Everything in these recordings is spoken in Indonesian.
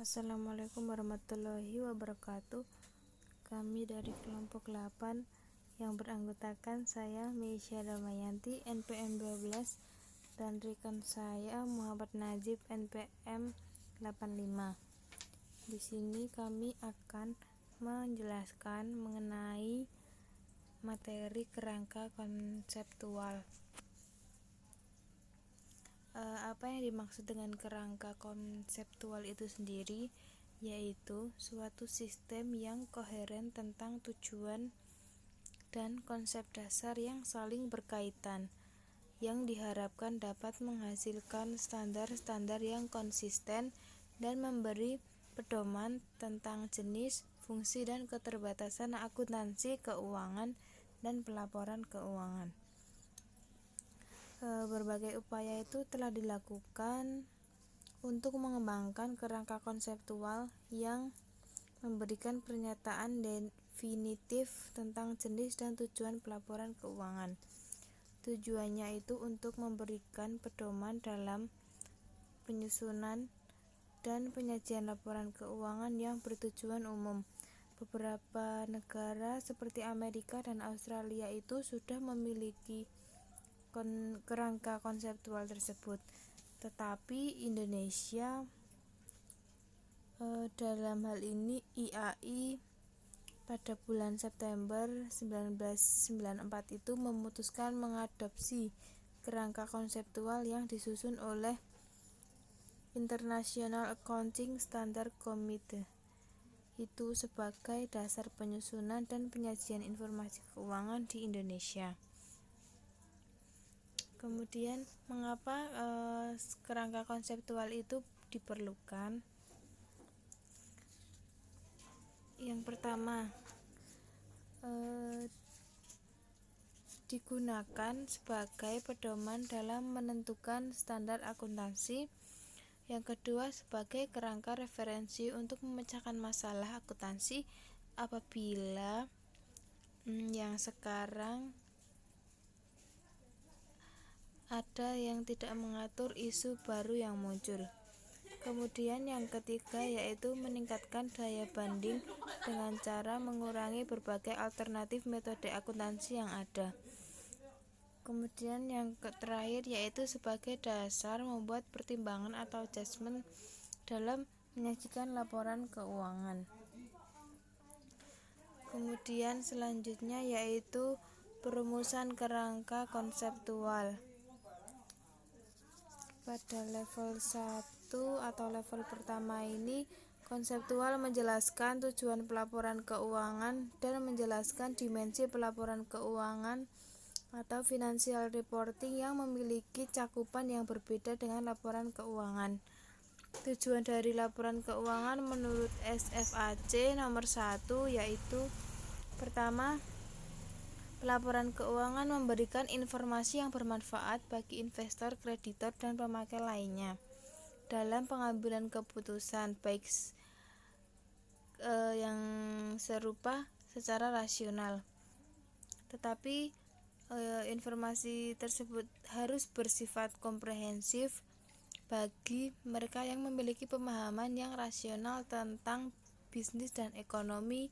Assalamualaikum warahmatullahi wabarakatuh. Kami dari kelompok 8 yang beranggotakan saya Meisya Damayanti NPM 12 dan rekan saya Muhammad Najib NPM 85. Di sini kami akan menjelaskan mengenai materi kerangka konseptual. Apa yang dimaksud dengan kerangka konseptual itu sendiri, yaitu suatu sistem yang koheren tentang tujuan dan konsep dasar yang saling berkaitan, yang diharapkan dapat menghasilkan standar-standar yang konsisten dan memberi pedoman tentang jenis, fungsi, dan keterbatasan akuntansi keuangan dan pelaporan keuangan. Berbagai upaya itu telah dilakukan untuk mengembangkan kerangka konseptual yang memberikan pernyataan definitif tentang jenis dan tujuan pelaporan keuangan. Tujuannya itu untuk memberikan pedoman dalam penyusunan dan penyajian laporan keuangan yang bertujuan umum. Beberapa negara seperti Amerika dan Australia itu sudah memiliki kerangka konseptual tersebut, tetapi Indonesia dalam hal ini IAI pada bulan September 1994 itu memutuskan mengadopsi kerangka konseptual yang disusun oleh International Accounting Standard Committee itu sebagai dasar penyusunan dan penyajian informasi keuangan di Indonesia. Kemudian, mengapa kerangka konseptual itu diperlukan? Yang pertama, digunakan sebagai pedoman dalam menentukan standar akuntansi. Yang kedua, sebagai kerangka referensi untuk memecahkan masalah akuntansi apabila yang sekarang ada yang tidak mengatur isu baru yang muncul. Kemudian yang ketiga yaitu meningkatkan daya banding dengan cara mengurangi berbagai alternatif metode akuntansi yang ada. Kemudian yang terakhir yaitu sebagai dasar membuat pertimbangan atau judgement dalam menyajikan laporan keuangan. Kemudian selanjutnya yaitu perumusan kerangka konseptual. Pada level 1 atau level pertama ini, konseptual menjelaskan tujuan pelaporan keuangan dan menjelaskan dimensi pelaporan keuangan atau financial reporting yang memiliki cakupan yang berbeda dengan laporan keuangan. Tujuan dari laporan keuangan menurut SFAC nomor 1 yaitu pertama, pelaporan keuangan memberikan informasi yang bermanfaat bagi investor, kreditor, dan pemakai lainnya dalam pengambilan keputusan baik yang serupa secara rasional. Tetapi informasi tersebut harus bersifat komprehensif bagi mereka yang memiliki pemahaman yang rasional tentang bisnis dan ekonomi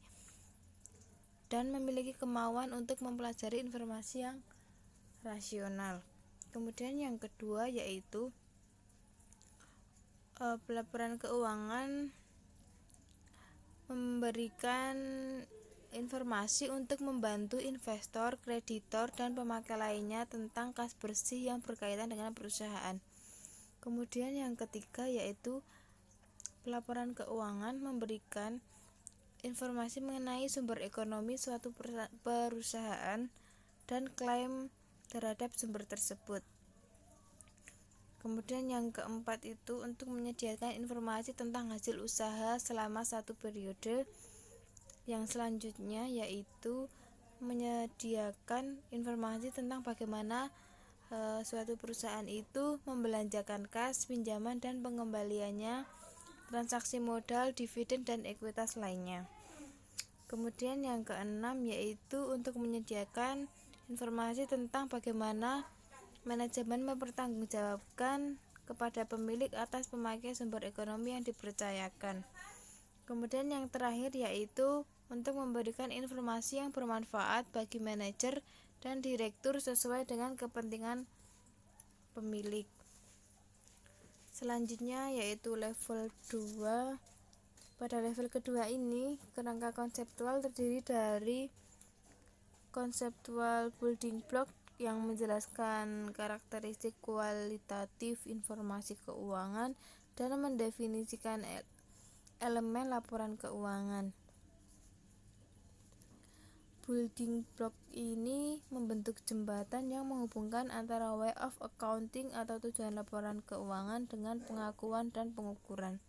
dan memiliki kemauan untuk mempelajari informasi yang rasional. Kemudian yang kedua yaitu pelaporan keuangan memberikan informasi untuk membantu investor, kreditor, dan pemakai lainnya tentang kas bersih yang berkaitan dengan perusahaan. Kemudian yang ketiga yaitu pelaporan keuangan memberikan informasi mengenai sumber ekonomi suatu perusahaan dan klaim terhadap sumber tersebut. Kemudian yang keempat itu untuk menyediakan informasi tentang hasil usaha selama satu periode. Yang selanjutnya yaitu menyediakan informasi tentang bagaimana suatu perusahaan itu membelanjakan kas, pinjaman, dan pengembaliannya, transaksi modal, dividen, dan ekuitas lainnya. Kemudian yang keenam yaitu untuk menyediakan informasi tentang bagaimana manajemen mempertanggungjawabkan kepada pemilik atas pemakaian sumber ekonomi yang dipercayakan. Kemudian yang terakhir yaitu untuk memberikan informasi yang bermanfaat bagi manajer dan direktur sesuai dengan kepentingan pemilik. Selanjutnya yaitu level 2. Pada level kedua ini, kerangka konseptual terdiri dari konseptual building block yang menjelaskan karakteristik kualitatif informasi keuangan dan mendefinisikan elemen laporan keuangan. Building block ini membentuk jembatan yang menghubungkan antara way of accounting atau tujuan laporan keuangan dengan pengakuan dan pengukuran.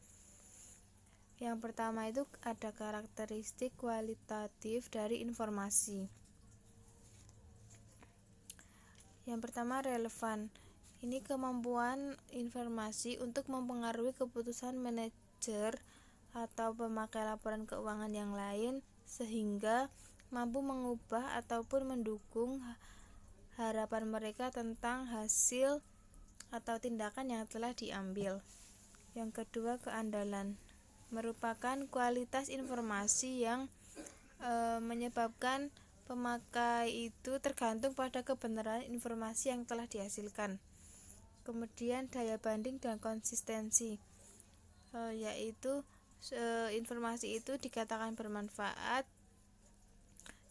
Yang pertama itu ada karakteristik kualitatif dari informasi. Yang pertama relevan. Ini kemampuan informasi untuk mempengaruhi keputusan manajer atau pemakai laporan keuangan yang lain sehingga mampu mengubah ataupun mendukung harapan mereka tentang hasil atau tindakan yang telah diambil. Yang kedua keandalan. Merupakan kualitas informasi yang menyebabkan pemakai itu tergantung pada kebenaran informasi yang telah dihasilkan. Kemudian daya banding dan konsistensi, yaitu informasi itu dikatakan bermanfaat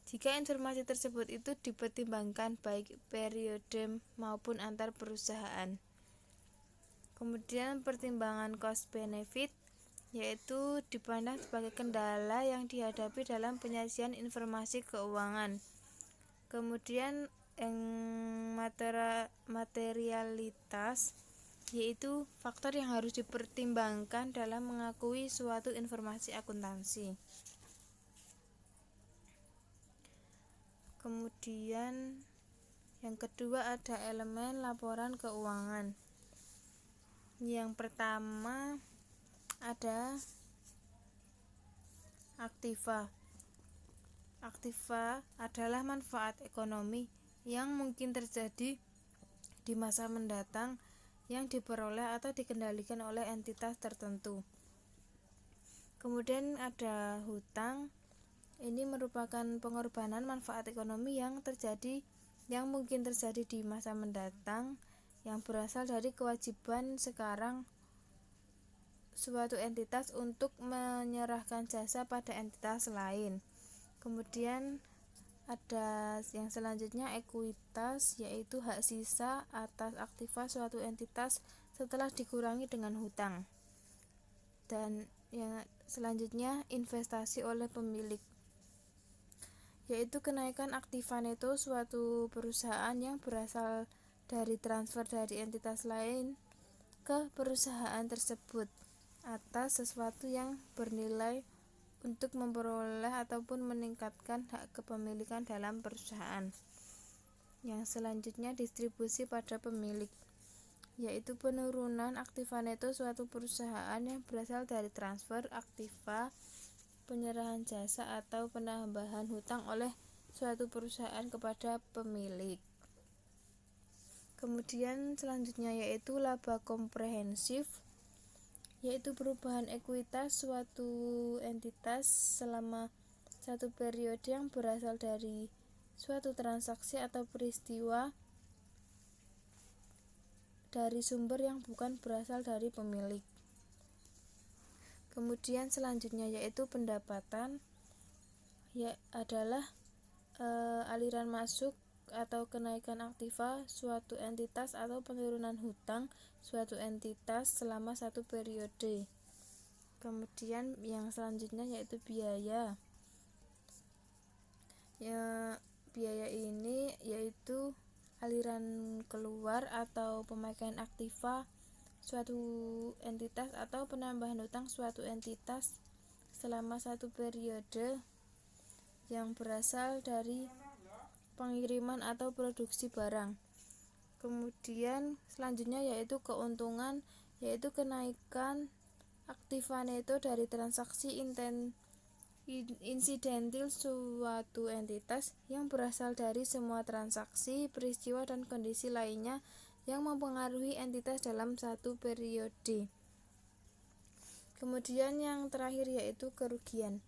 jika informasi tersebut itu dipertimbangkan baik periode maupun antar perusahaan. Kemudian pertimbangan cost benefit, yaitu dipandang sebagai kendala yang dihadapi dalam penyajian informasi keuangan. Kemudian yang materialitas, yaitu faktor yang harus dipertimbangkan dalam mengakui suatu informasi akuntansi. Kemudian yang kedua ada elemen laporan keuangan. Yang pertama ada aktiva. Aktiva adalah manfaat ekonomi yang mungkin terjadi di masa mendatang yang diperoleh atau dikendalikan oleh entitas tertentu. Kemudian ada hutang. Ini merupakan pengorbanan manfaat ekonomi yang mungkin terjadi di masa mendatang yang berasal dari kewajiban sekarang suatu entitas untuk menyerahkan jasa pada entitas lain. Kemudian ada yang selanjutnya ekuitas, yaitu hak sisa atas aktiva suatu entitas setelah dikurangi dengan hutang. Dan yang selanjutnya investasi oleh pemilik, yaitu kenaikan aktiva neto suatu perusahaan yang berasal dari transfer dari entitas lain ke perusahaan tersebut atas sesuatu yang bernilai untuk memperoleh ataupun meningkatkan hak kepemilikan dalam perusahaan. Yang selanjutnya distribusi pada pemilik, yaitu penurunan aktiva neto suatu perusahaan yang berasal dari transfer aktiva, penyerahan jasa atau penambahan hutang oleh suatu perusahaan kepada pemilik. Kemudian selanjutnya yaitu laba komprehensif, yaitu perubahan ekuitas suatu entitas selama satu periode yang berasal dari suatu transaksi atau peristiwa dari sumber yang bukan berasal dari pemilik. Kemudian selanjutnya yaitu pendapatan, adalah aliran masuk atau kenaikan aktiva suatu entitas atau penurunan hutang suatu entitas selama satu periode. Kemudian yang selanjutnya yaitu biaya. Biaya ini yaitu aliran keluar atau pemakaian aktiva suatu entitas atau penambahan hutang suatu entitas selama satu periode yang berasal dari pengiriman atau produksi barang. Kemudian selanjutnya yaitu keuntungan, yaitu kenaikan aktiva neto dari transaksi insidentil suatu entitas yang berasal dari semua transaksi, peristiwa dan kondisi lainnya yang mempengaruhi entitas dalam satu periode. Kemudian yang terakhir yaitu kerugian.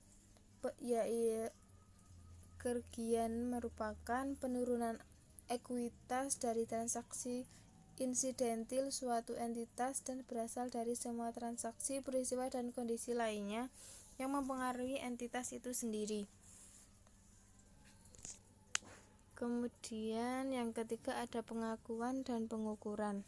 Kerugian merupakan penurunan ekuitas dari transaksi insidentil suatu entitas dan berasal dari semua transaksi, peristiwa, dan kondisi lainnya yang mempengaruhi entitas itu sendiri. Kemudian yang ketiga ada pengakuan dan pengukuran.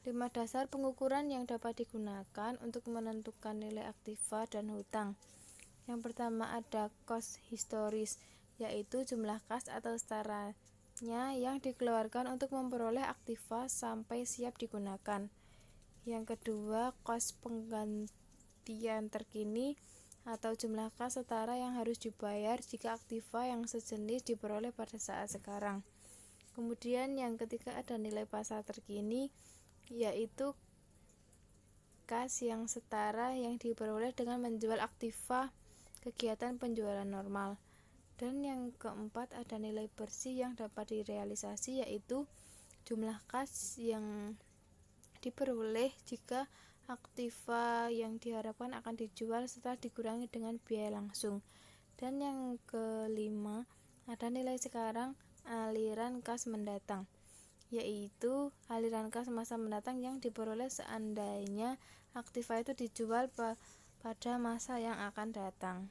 5 dasar pengukuran yang dapat digunakan untuk menentukan nilai aktiva dan hutang. Yang pertama ada cost historis, yaitu jumlah kas atau setaranya yang dikeluarkan untuk memperoleh aktiva sampai siap digunakan. Yang kedua, cost penggantian terkini atau jumlah kas setara yang harus dibayar jika aktiva yang sejenis diperoleh pada saat sekarang. Kemudian yang ketiga ada nilai pasar terkini, yaitu kas yang setara yang diperoleh dengan menjual aktiva kegiatan penjualan normal. Dan yang keempat ada nilai bersih yang dapat direalisasi, yaitu jumlah kas yang diperoleh jika aktiva yang diharapkan akan dijual setelah dikurangi dengan biaya langsung. Dan yang kelima ada nilai sekarang aliran kas mendatang, yaitu aliran kas masa mendatang yang diperoleh seandainya aktiva itu dijual pada masa yang akan datang.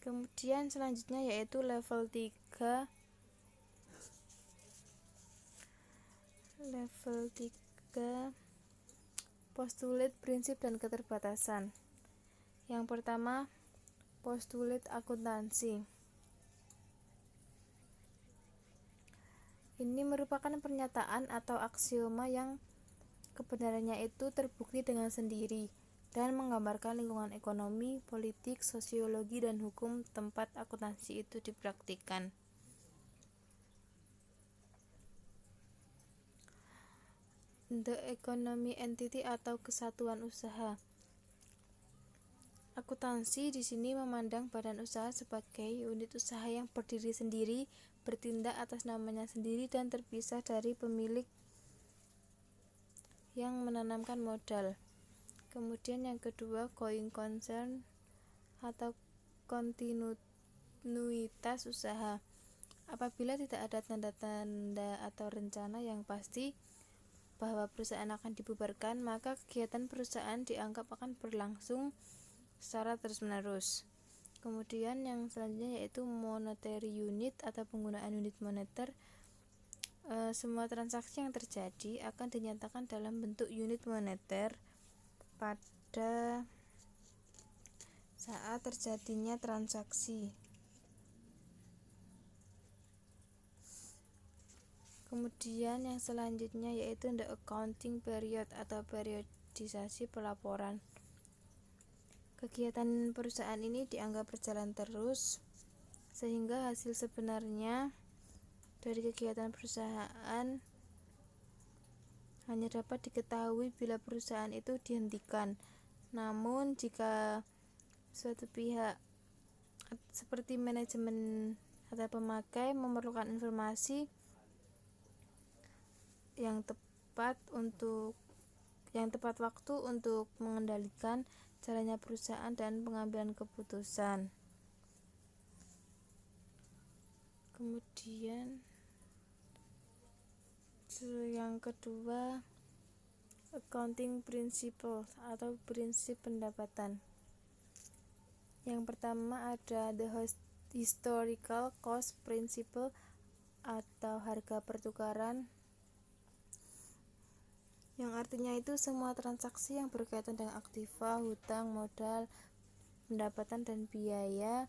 Kemudian selanjutnya yaitu level 3. Postulat, prinsip, dan keterbatasan. Yang pertama, postulat akuntansi. Ini merupakan pernyataan atau aksioma yang kebenarannya itu terbukti dengan sendiri dan menggambarkan lingkungan ekonomi, politik, sosiologi, dan hukum tempat akuntansi itu dipraktikkan. The economy entity atau kesatuan usaha. Akuntansi di sini memandang badan usaha sebagai unit usaha yang berdiri sendiri, bertindak atas namanya sendiri, dan terpisah dari pemilik yang menanamkan modal. Kemudian yang kedua, going concern atau kontinuitas usaha. Apabila tidak ada tanda-tanda atau rencana yang pasti bahwa perusahaan akan dibubarkan, maka kegiatan perusahaan dianggap akan berlangsung secara terus-menerus. Kemudian yang selanjutnya yaitu monetary unit atau penggunaan unit moneter. Semua transaksi yang terjadi akan dinyatakan dalam bentuk unit moneter pada saat terjadinya transaksi. Kemudian yang selanjutnya yaitu the accounting period atau periodisasi pelaporan. Kegiatan perusahaan ini dianggap berjalan terus sehingga hasil sebenarnya dari kegiatan perusahaan hanya dapat diketahui bila perusahaan itu dihentikan. Namun jika suatu pihak seperti manajemen atau pemakai memerlukan informasi yang tepat waktu untuk mengendalikan jalannya perusahaan dan pengambilan keputusan. Kemudian yang kedua, accounting principles atau prinsip pendapatan. Yang pertama ada the historical cost principle atau harga pertukaran, yang artinya itu semua transaksi yang berkaitan dengan aktiva, hutang, modal, pendapatan, dan biaya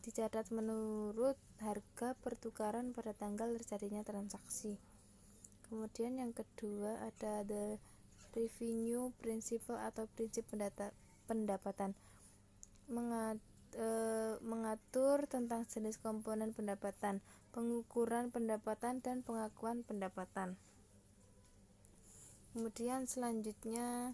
dicatat menurut harga pertukaran pada tanggal terjadinya transaksi. Kemudian yang kedua ada the revenue principle atau prinsip pendapatan, mengatur tentang jenis komponen pendapatan, pengukuran pendapatan, dan pengakuan pendapatan. Kemudian selanjutnya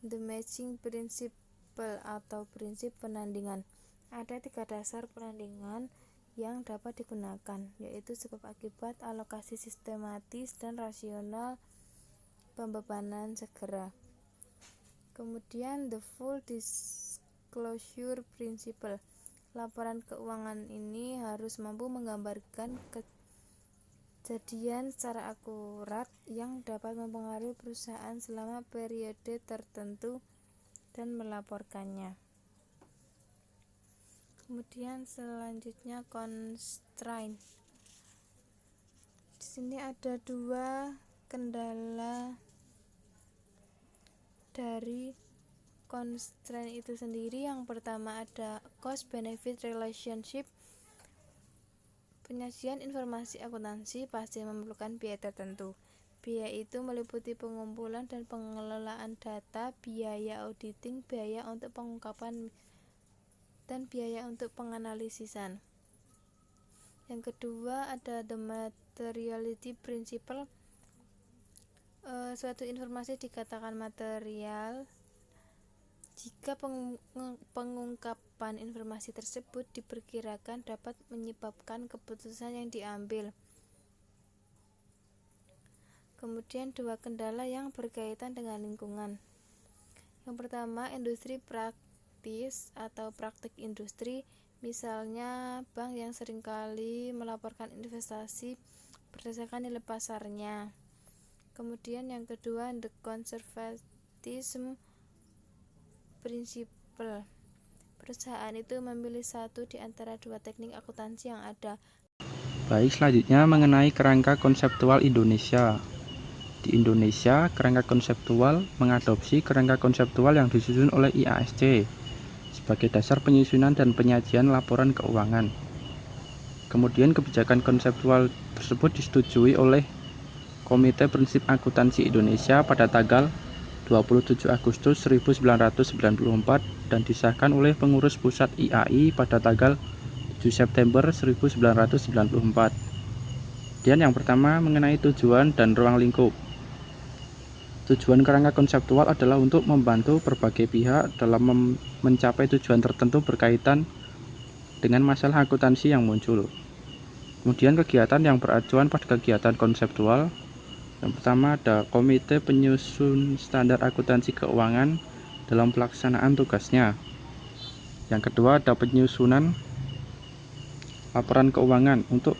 the matching principle atau prinsip penandingan. Ada 3 dasar penandingan yang dapat digunakan, yaitu sebab akibat, alokasi sistematis dan rasional, pembebanan segera. Kemudian the full disclosure principle. Laporan keuangan ini harus mampu menggambarkan kejadian secara akurat yang dapat mempengaruhi perusahaan selama periode tertentu dan melaporkannya. Kemudian selanjutnya constraint. Di sini ada dua kendala dari constraint itu sendiri. Yang pertama ada cost benefit relationship. Penyajian informasi akuntansi pasti memerlukan biaya tertentu. Biaya itu meliputi pengumpulan dan pengelolaan data, biaya auditing, biaya untuk pengungkapan, dan biaya untuk penganalisisan. Yang kedua ada the materiality principle. Suatu informasi dikatakan material jika pengungkapan informasi tersebut diperkirakan dapat menyebabkan keputusan yang diambil. Kemudian dua kendala yang berkaitan dengan lingkungan. Yang pertama, industri praktis atau praktik industri, misalnya bank yang seringkali melaporkan investasi berdasarkan nilai pasarnya. Kemudian yang kedua, the conservatism principle. Perusahaan itu memilih satu di antara dua teknik akuntansi yang ada. Baik, selanjutnya mengenai kerangka konseptual Indonesia. Di Indonesia, kerangka konseptual mengadopsi kerangka konseptual yang disusun oleh IASC sebagai dasar penyusunan dan penyajian laporan keuangan. Kemudian kebijakan konseptual tersebut disetujui oleh Komite Prinsip Akuntansi Indonesia pada tanggal 27 Agustus 1994 dan disahkan oleh pengurus pusat IAI pada tanggal 7 September 1994. Kemudian yang pertama mengenai tujuan dan ruang lingkup. Tujuan kerangka konseptual adalah untuk membantu berbagai pihak dalam mencapai tujuan tertentu berkaitan dengan masalah akuntansi yang muncul. Kemudian kegiatan yang beracuan pada kegiatan konseptual. Yang pertama ada Komite Penyusun Standar Akuntansi Keuangan dalam pelaksanaan tugasnya. Yang kedua ada penyusunan laporan keuangan untuk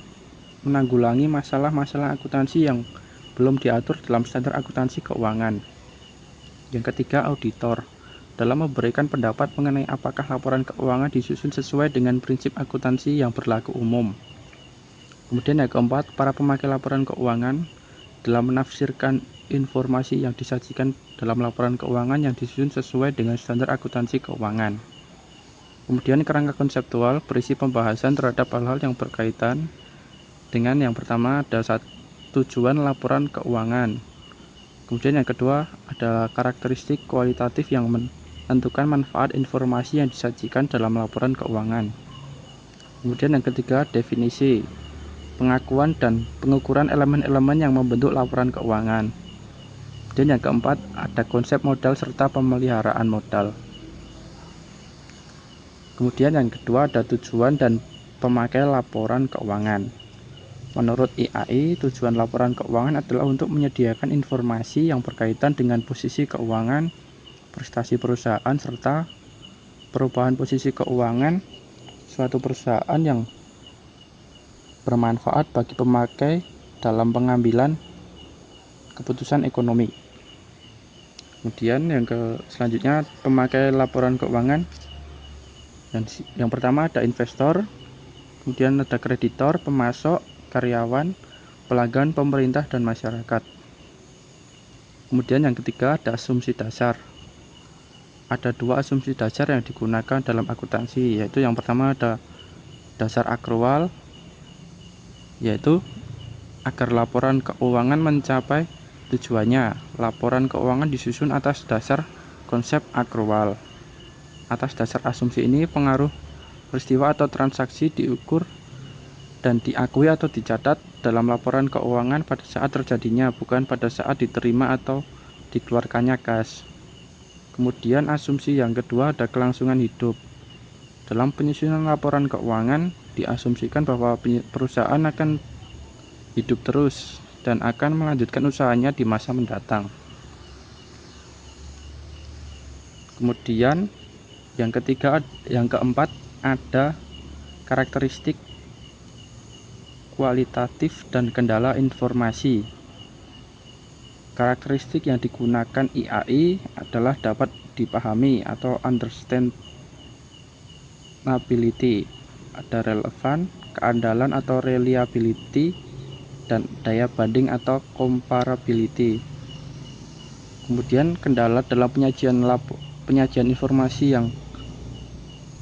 menanggulangi masalah-masalah akuntansi yang belum diatur dalam standar akuntansi keuangan. Yang ketiga, auditor dalam memberikan pendapat mengenai apakah laporan keuangan disusun sesuai dengan prinsip akuntansi yang berlaku umum. Kemudian yang keempat, para pemakai laporan keuangan dalam menafsirkan informasi yang disajikan dalam laporan keuangan yang disusun sesuai dengan standar akuntansi keuangan. Kemudian kerangka konseptual berisi pembahasan terhadap hal-hal yang berkaitan dengan yang pertama ada tujuan laporan keuangan. Kemudian yang kedua ada karakteristik kualitatif yang menentukan manfaat informasi yang disajikan dalam laporan keuangan. Kemudian yang ketiga definisi, pengakuan dan pengukuran elemen-elemen yang membentuk laporan keuangan. Dan yang keempat ada konsep modal serta pemeliharaan modal. Kemudian yang kedua ada tujuan dan pemakai laporan keuangan. Menurut IAI, tujuan laporan keuangan adalah untuk menyediakan informasi yang berkaitan dengan posisi keuangan, prestasi perusahaan, serta perubahan posisi keuangan suatu perusahaan yang bermanfaat bagi pemakai dalam pengambilan keputusan ekonomi. Kemudian yang selanjutnya pemakai laporan keuangan. Yang pertama ada investor, kemudian ada kreditor, pemasok, karyawan, pelanggan, pemerintah, dan masyarakat. Kemudian yang ketiga ada asumsi dasar. Ada dua asumsi dasar yang digunakan dalam akuntansi, yaitu yang pertama ada dasar akrual, yaitu agar laporan keuangan mencapai tujuannya. Laporan keuangan disusun atas dasar konsep akrual. Atas dasar asumsi ini pengaruh peristiwa atau transaksi diukur dan diakui atau dicatat dalam laporan keuangan pada saat terjadinya, bukan pada saat diterima atau dikeluarkannya kas. Kemudian asumsi yang kedua ada kelangsungan hidup. Dalam penyusunan laporan keuangan, diasumsikan bahwa perusahaan akan hidup terus dan akan melanjutkan usahanya di masa mendatang. Kemudian yang keempat ada karakteristik kualitatif dan kendala informasi. Karakteristik yang digunakan IAI adalah dapat dipahami atau understandability, ada relevan, keandalan atau reliability, dan daya banding atau comparability. Kemudian kendala dalam penyajian informasi yang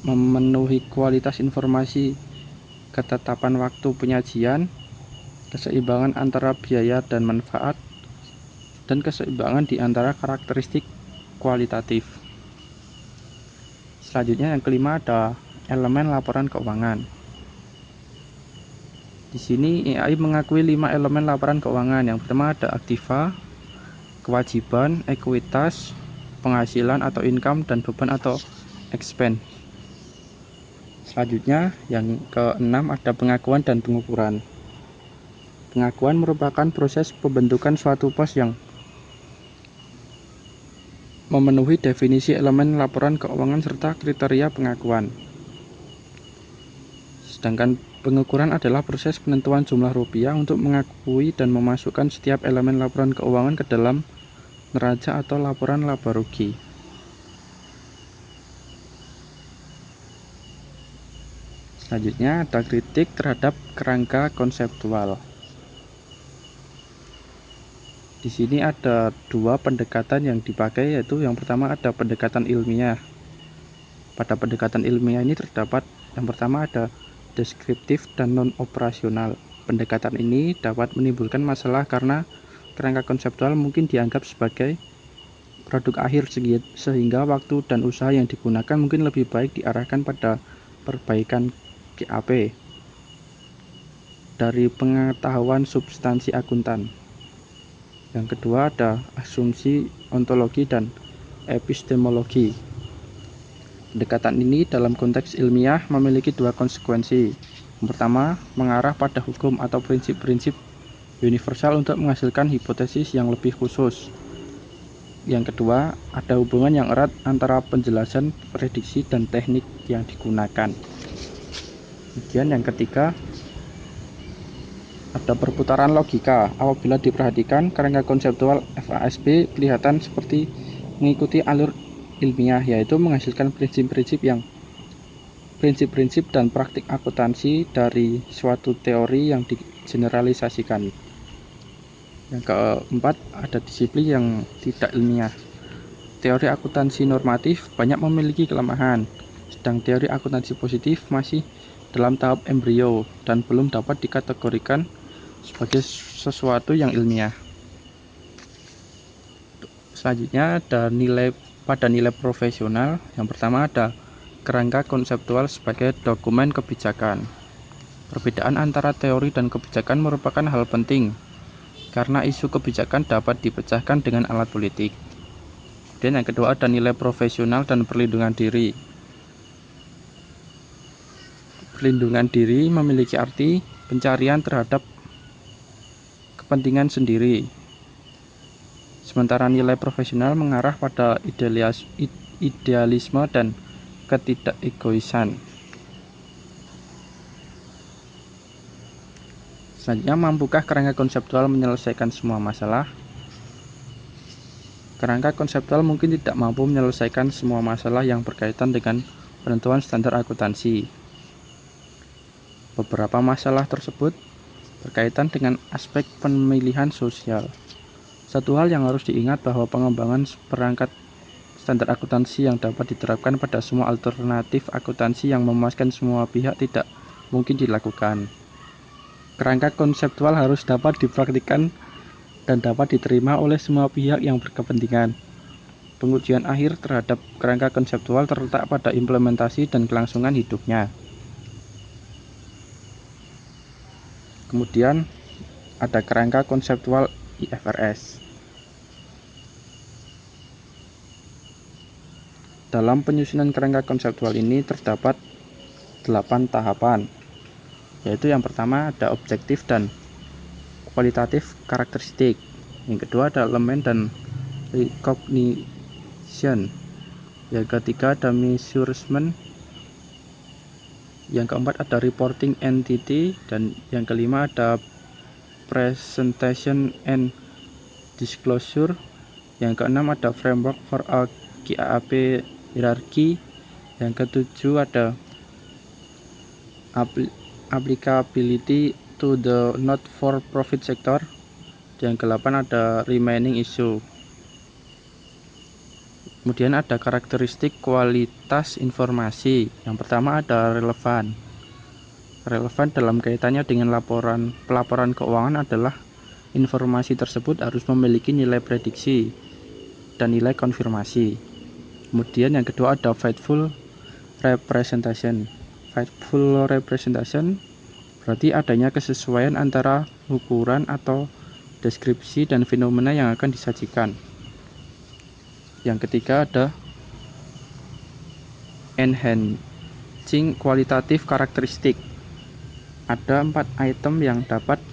memenuhi kualitas informasi, ketetapan waktu penyajian, keseimbangan antara biaya dan manfaat, dan keseimbangan di antara karakteristik kualitatif. Selanjutnya yang kelima ada elemen laporan keuangan. Di sini IAI mengakui 5 elemen laporan keuangan. Yang pertama ada aktiva, kewajiban, ekuitas, penghasilan atau income, dan beban atau expense. Selanjutnya yang keenam ada pengakuan dan pengukuran. Pengakuan merupakan proses pembentukan suatu pos yang memenuhi definisi elemen laporan keuangan serta kriteria pengakuan. Sedangkan pengukuran adalah proses penentuan jumlah rupiah untuk mengakui dan memasukkan setiap elemen laporan keuangan ke dalam neraca atau laporan laba rugi. Selanjutnya ada kritik terhadap kerangka konseptual. Di sini ada dua pendekatan yang dipakai, yaitu yang pertama ada pendekatan ilmiah. Pada pendekatan ilmiah ini terdapat yang pertama ada deskriptif dan non-operasional. Pendekatan ini dapat menimbulkan masalah karena kerangka konseptual mungkin dianggap sebagai produk akhir sehingga waktu dan usaha yang digunakan mungkin lebih baik diarahkan pada perbaikan GAP dari pengetahuan substansi akuntan. Yang kedua ada asumsi ontologi dan epistemologi. Pendekatan ini dalam konteks ilmiah memiliki dua konsekuensi. Yang pertama, mengarah pada hukum atau prinsip-prinsip universal untuk menghasilkan hipotesis yang lebih khusus. Yang kedua, ada hubungan yang erat antara penjelasan, prediksi, dan teknik yang digunakan. Kemudian yang ketiga, ada perputaran logika. Apabila diperhatikan, kerangka konseptual FASB kelihatan seperti mengikuti alur ilmiah, yaitu menghasilkan prinsip-prinsip dan praktik akuntansi dari suatu teori yang digeneralisasikan. Yang keempat, ada disiplin yang tidak ilmiah. Teori akuntansi normatif banyak memiliki kelemahan, sedang teori akuntansi positif masih dalam tahap embrio dan belum dapat dikategorikan sebagai sesuatu yang ilmiah. Selanjutnya ada nilai profesional. Yang pertama ada kerangka konseptual sebagai dokumen kebijakan. Perbedaan antara teori dan kebijakan merupakan hal penting karena isu kebijakan dapat dipecahkan dengan alat politik. Dan yang kedua ada nilai profesional dan perlindungan diri. Perlindungan diri memiliki arti pencarian terhadap kepentingan sendiri. Sementara nilai profesional mengarah pada idealisme dan ketidakegoisan. Selanjutnya, mampukah kerangka konseptual menyelesaikan semua masalah? Kerangka konseptual mungkin tidak mampu menyelesaikan semua masalah yang berkaitan dengan penentuan standar akuntansi. Beberapa masalah tersebut berkaitan dengan aspek pemilihan sosial. Satu hal yang harus diingat bahwa pengembangan perangkat standar akuntansi yang dapat diterapkan pada semua alternatif akuntansi yang memuaskan semua pihak tidak mungkin dilakukan. Kerangka konseptual harus dapat dipraktikkan dan dapat diterima oleh semua pihak yang berkepentingan. Pengujian akhir terhadap kerangka konseptual terletak pada implementasi dan kelangsungan hidupnya. Kemudian ada kerangka konseptual IFRS. Dalam penyusunan kerangka konseptual ini terdapat 8 tahapan. yaitu yang pertama ada objektif dan kualitatif karakteristik, yang kedua ada elemen dan recognition, yang ketiga ada measurement, yang keempat ada reporting entity, dan yang kelima ada presentation and disclosure, yang keenam ada framework for a GAAP hierarchy, yang ketujuh ada applicability to the not for profit sector, yang ke-8 ada remaining issue. Kemudian ada karakteristik kualitas informasi. Yang pertama ada relevan. Relevan dalam kaitannya dengan pelaporan keuangan adalah informasi tersebut harus memiliki nilai prediksi dan nilai konfirmasi. Kemudian yang kedua ada faithful representation. Faithful representation berarti adanya kesesuaian antara ukuran atau deskripsi dan fenomena yang akan disajikan. Yang ketiga ada enhancing kualitatif karakteristik. Ada 4 item yang dapat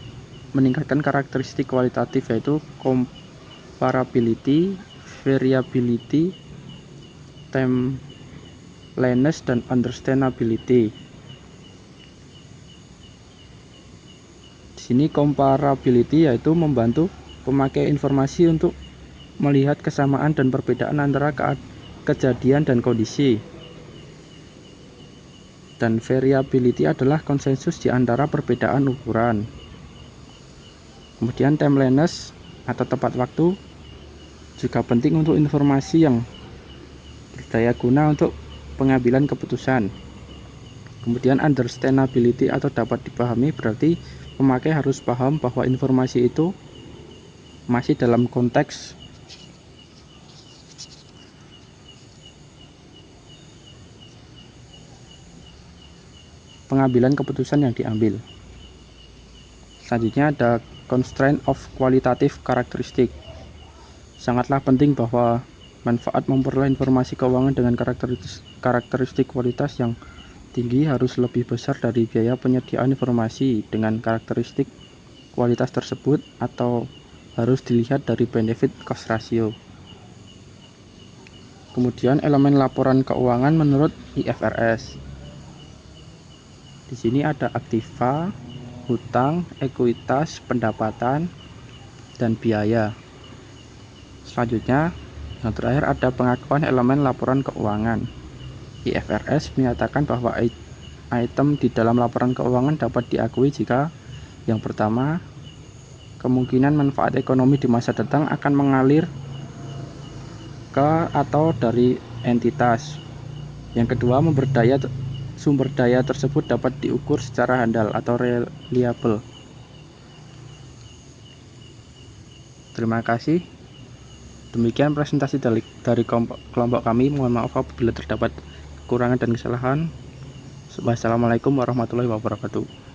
meningkatkan karakteristik kualitatif, yaitu comparability, variability, timeliness, dan understandability. Di sini comparability yaitu membantu pemakai informasi untuk melihat kesamaan dan perbedaan antara kejadian dan kondisi. Dan variability adalah konsensus di antara perbedaan ukuran. Kemudian timeliness atau tepat waktu juga penting untuk informasi yang berdaya guna untuk pengambilan keputusan. Kemudian understandability atau dapat dipahami berarti pemakai harus paham bahwa informasi itu masih dalam konteks pengambilan keputusan yang diambil. Selanjutnya ada constraint of qualitative characteristic. Sangatlah penting bahwa manfaat memperoleh informasi keuangan dengan karakteristik kualitas yang tinggi harus lebih besar dari biaya penyediaan informasi dengan karakteristik kualitas tersebut, atau harus dilihat dari benefit cost ratio. Kemudian elemen laporan keuangan menurut IFRS. Di sini ada aktiva, hutang, ekuitas, pendapatan, dan biaya. Selanjutnya, yang terakhir ada pengakuan elemen laporan keuangan. IFRS menyatakan bahwa item di dalam laporan keuangan dapat diakui jika yang pertama, kemungkinan manfaat ekonomi di masa datang akan mengalir ke atau dari entitas. Yang kedua, sumber daya tersebut dapat diukur secara handal atau reliable. Terima kasih. Demikian presentasi dari kelompok kami. Mohon maaf apabila terdapat kekurangan dan kesalahan. Wassalamualaikum warahmatullahi wabarakatuh.